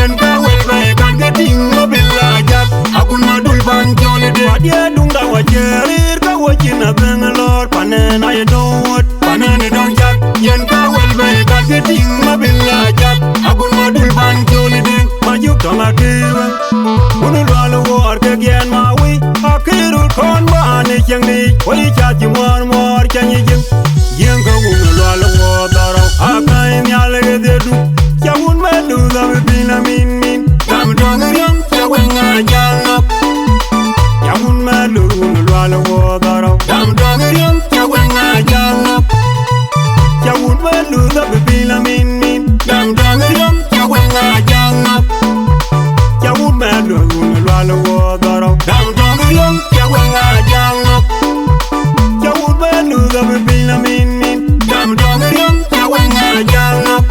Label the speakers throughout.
Speaker 1: yen ka wel be kan ke ting mo billa jak akun madul ban jole de dia dung da wa jerir ka wo china bengalor panen ay dot panen don jak yen ka wel be kan ke ting mo billa jak akun madul ban jole de majuk to makiwa unul walo war ke gen ma wi akirul kon ma ne chang ni wali cha ji mor chanyi jing yen ka unul walo war daro akai nyale ge de du Yawun melu da bina min Dam dong yam yawenga jangap Yawun melu lwala wodaro Dam dong yam yawenga jangap Yawun melu da bina min Dam dong yam yawenga jangap Yawun melu lwala wodaro Dam dong yam yawenga jangap Yawun melu da bina min Dam dong yam yawenga jangap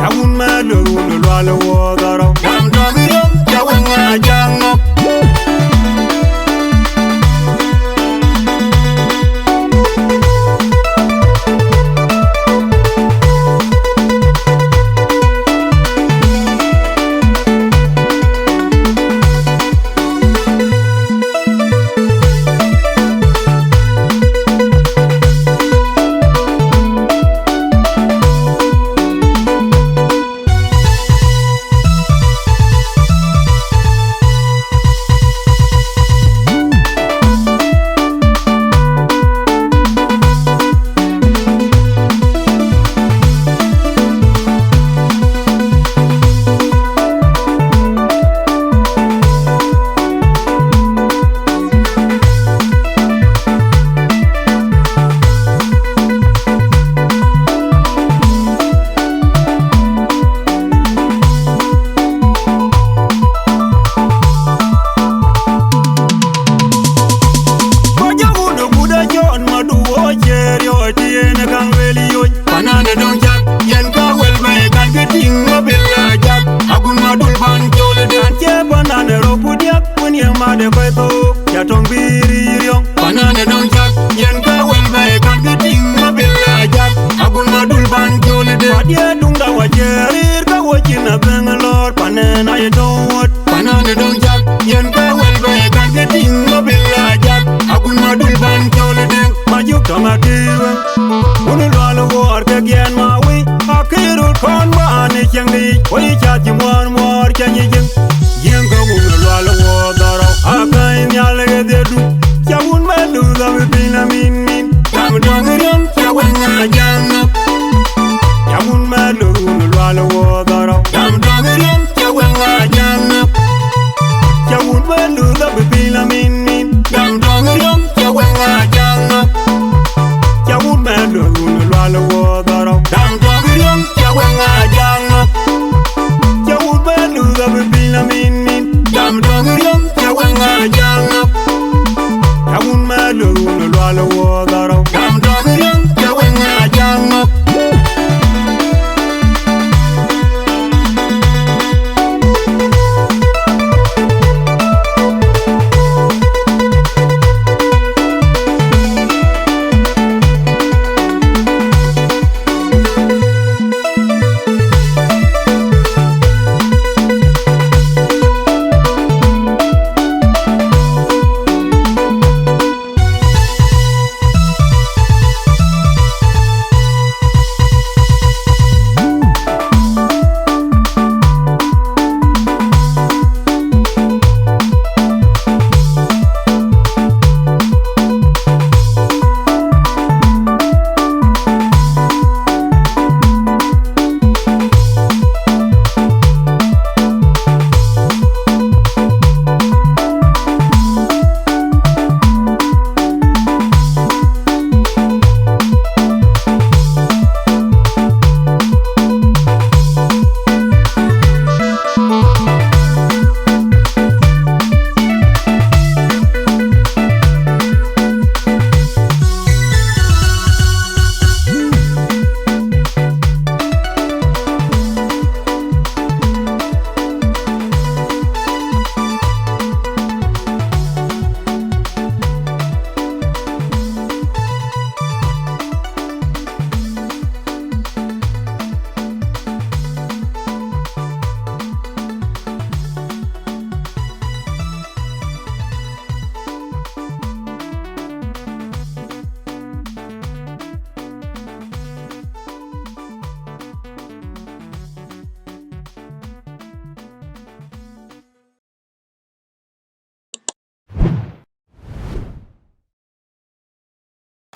Speaker 1: Yawun melu lwala wodaro Dam dong yam yawenga jangap Panane don jak yen ka wel be kan ke ting mo billa jak akun madul ban jole de che panane ro pudiak kun ye ma de ko to ya tong biri yong panane don jak yen ka wel be kan ke ting mo billa jak akun madul ban jole de dia dung da wa jerir ka wo china bengalor panen ay dot panane don jak yen ka wel be kan ke ting mo billa jak akun madul ban jole de majuk to makiwa unul walo war ke gen ma wi akirul kon ma ne chang ni wali cha ji mor chanyi jing yen ka unul walo wodaro akai nyale ge de du Yawun melu da bina min Dam dong yam yawenga jang